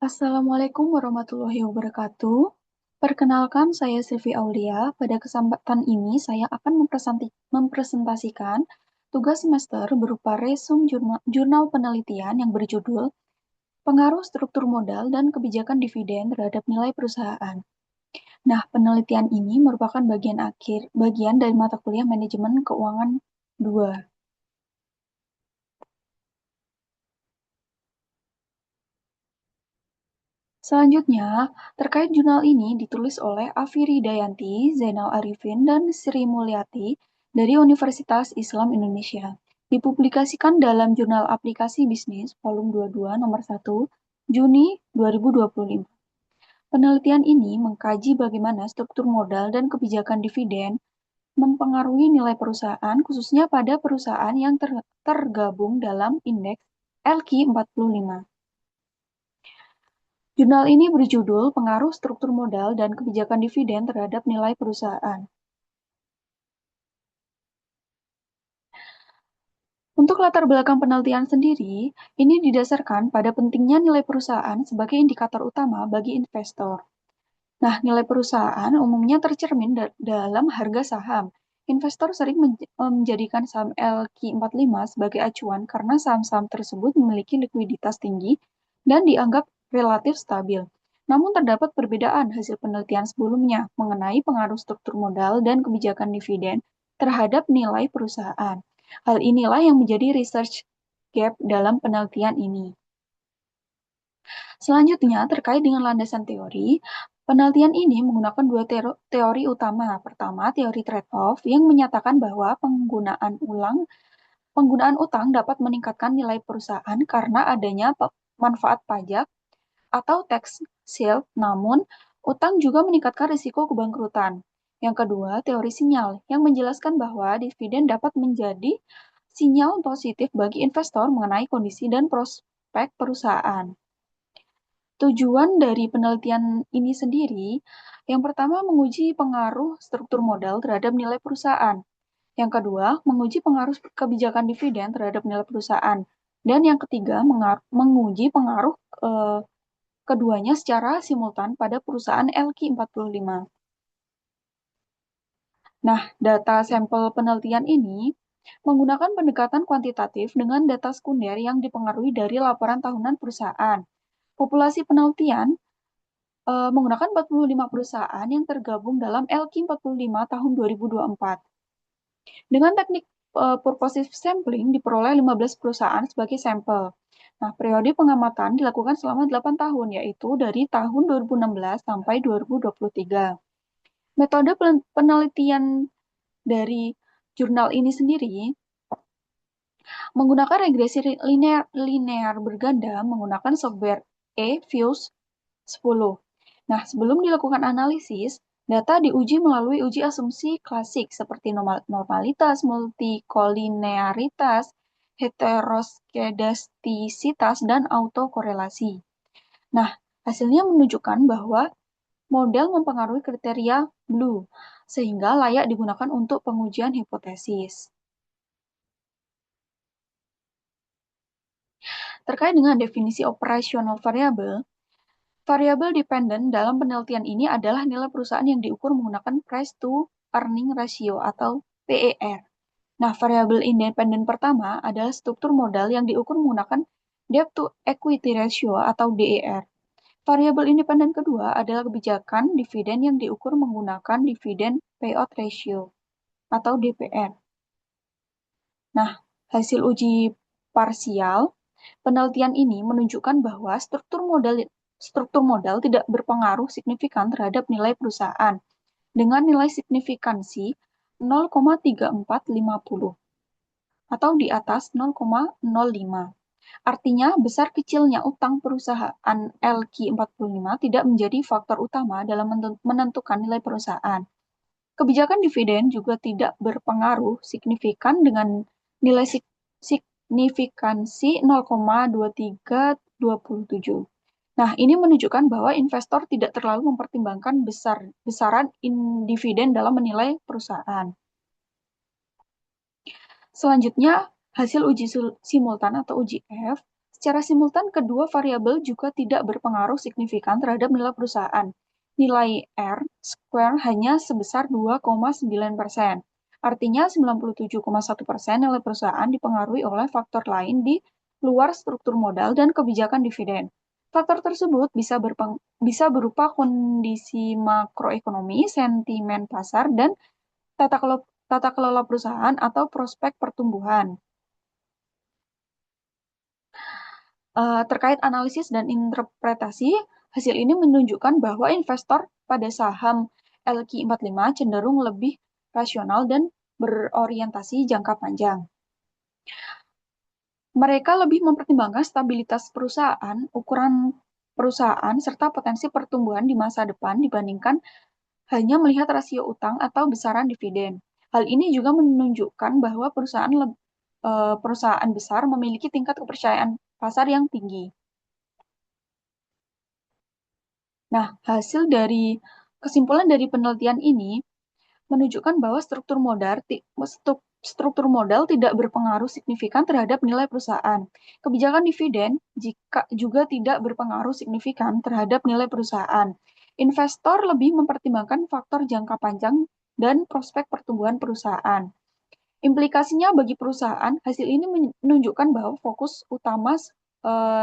Assalamualaikum warahmatullahi wabarakatuh. Perkenalkan, saya Silvi Aulia. Pada kesempatan ini, saya akan mempresentasikan tugas semester berupa resume jurnal penelitian yang berjudul Pengaruh Struktur Modal dan Kebijakan Dividen Terhadap Nilai Perusahaan. Nah, penelitian ini merupakan bagian dari mata kuliah Manajemen Keuangan 2. Selanjutnya, terkait jurnal ini ditulis oleh Afiri Dayanti, Zainal Arifin, dan Sri Mulyati dari Universitas Islam Indonesia. Dipublikasikan dalam Jurnal Aplikasi Bisnis, volume 22, nomor 1, Juni 2025. Penelitian ini mengkaji bagaimana struktur modal dan kebijakan dividen mempengaruhi nilai perusahaan, khususnya pada perusahaan yang tergabung dalam indeks LQ45. Jurnal ini berjudul Pengaruh Struktur Modal dan Kebijakan Dividen Terhadap Nilai Perusahaan. Untuk latar belakang penelitian sendiri, ini didasarkan pada pentingnya nilai perusahaan sebagai indikator utama bagi investor. Nah, nilai perusahaan umumnya tercermin dalam harga saham. Investor sering menjadikan saham LQ45 sebagai acuan karena saham-saham tersebut memiliki likuiditas tinggi dan dianggap relatif stabil. Namun terdapat perbedaan hasil penelitian sebelumnya mengenai pengaruh struktur modal dan kebijakan dividen terhadap nilai perusahaan. Hal inilah yang menjadi research gap dalam penelitian ini. Selanjutnya, terkait dengan landasan teori, penelitian ini menggunakan dua teori utama. Pertama, teori trade-off yang menyatakan bahwa penggunaan utang dapat meningkatkan nilai perusahaan karena adanya manfaat pajak atau tax shield, namun utang juga meningkatkan risiko kebangkrutan. Yang kedua, teori sinyal yang menjelaskan bahwa dividen dapat menjadi sinyal positif bagi investor mengenai kondisi dan prospek perusahaan. Tujuan dari penelitian ini sendiri, yang pertama menguji pengaruh struktur modal terhadap nilai perusahaan. Yang kedua, menguji pengaruh kebijakan dividen terhadap nilai perusahaan. Dan yang ketiga, menguji pengaruh keduanya secara simultan pada perusahaan LQ45. Nah, data sampel penelitian ini menggunakan pendekatan kuantitatif dengan data sekunder yang dipengaruhi dari laporan tahunan perusahaan. Populasi penelitian menggunakan 45 perusahaan yang tergabung dalam LQ45 tahun 2024. Dengan teknik purposive sampling diperoleh 15 perusahaan sebagai sampel. Nah, periode pengamatan dilakukan selama 8 tahun, yaitu dari tahun 2016 sampai 2023. Metode penelitian dari jurnal ini sendiri menggunakan regresi linear berganda menggunakan software eViews 10. Nah, sebelum dilakukan analisis, data diuji melalui uji asumsi klasik seperti normalitas, multikolinearitas, heteroskedastisitas, dan autokorelasi. Nah, hasilnya menunjukkan bahwa model mempengaruhi kriteria Blue, sehingga layak digunakan untuk pengujian hipotesis. Terkait dengan definisi operasional variabel, variabel dependen dalam penelitian ini adalah nilai perusahaan yang diukur menggunakan price to earning ratio atau PER. Nah, variabel independen pertama adalah struktur modal yang diukur menggunakan debt to equity ratio atau DER. Variabel independen kedua adalah kebijakan dividen yang diukur menggunakan dividend payout ratio atau DPR. Nah, hasil uji parsial penelitian ini menunjukkan bahwa struktur modal tidak berpengaruh signifikan terhadap nilai perusahaan dengan nilai signifikansi 0,3450 atau di atas 0,05. Artinya, besar kecilnya utang perusahaan LQ45 tidak menjadi faktor utama dalam menentukan nilai perusahaan. Kebijakan dividen juga tidak berpengaruh signifikan dengan nilai signifikansi 0,2327. Nah, ini menunjukkan bahwa investor tidak terlalu mempertimbangkan besaran dividen dalam menilai perusahaan. Selanjutnya, hasil uji simultan atau uji F Secara simultan, kedua variabel juga tidak berpengaruh signifikan terhadap nilai perusahaan. Nilai R square hanya sebesar 2,9%. Artinya 97,1% nilai perusahaan dipengaruhi oleh faktor lain di luar struktur modal dan kebijakan dividen. Faktor tersebut bisa berupa kondisi makroekonomi, sentimen pasar, dan tata kelola perusahaan atau prospek pertumbuhan. Terkait analisis dan interpretasi, hasil ini menunjukkan bahwa investor pada saham LQ45 cenderung lebih rasional dan berorientasi jangka panjang. Mereka lebih mempertimbangkan stabilitas perusahaan, ukuran perusahaan, serta potensi pertumbuhan di masa depan dibandingkan hanya melihat rasio utang atau besaran dividen. Hal ini juga menunjukkan bahwa perusahaan besar memiliki tingkat kepercayaan pasar yang tinggi. Nah, hasil dari kesimpulan dari penelitian ini menunjukkan bahwa struktur modal tidak berpengaruh signifikan terhadap nilai perusahaan. Kebijakan dividen juga tidak berpengaruh signifikan terhadap nilai perusahaan. Investor lebih mempertimbangkan faktor jangka panjang dan prospek pertumbuhan perusahaan. Implikasinya bagi perusahaan, hasil ini menunjukkan bahwa fokus utama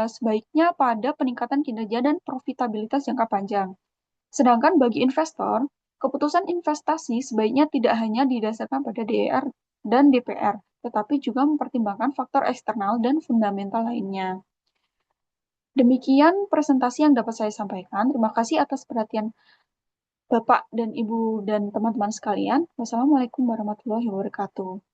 sebaiknya pada peningkatan kinerja dan profitabilitas jangka panjang. Sedangkan bagi investor, keputusan investasi sebaiknya tidak hanya didasarkan pada DER dan DPR, tetapi juga mempertimbangkan faktor eksternal dan fundamental lainnya. Demikian presentasi yang dapat saya sampaikan. Terima kasih atas perhatian Bapak dan Ibu dan teman-teman sekalian. Wassalamualaikum warahmatullahi wabarakatuh.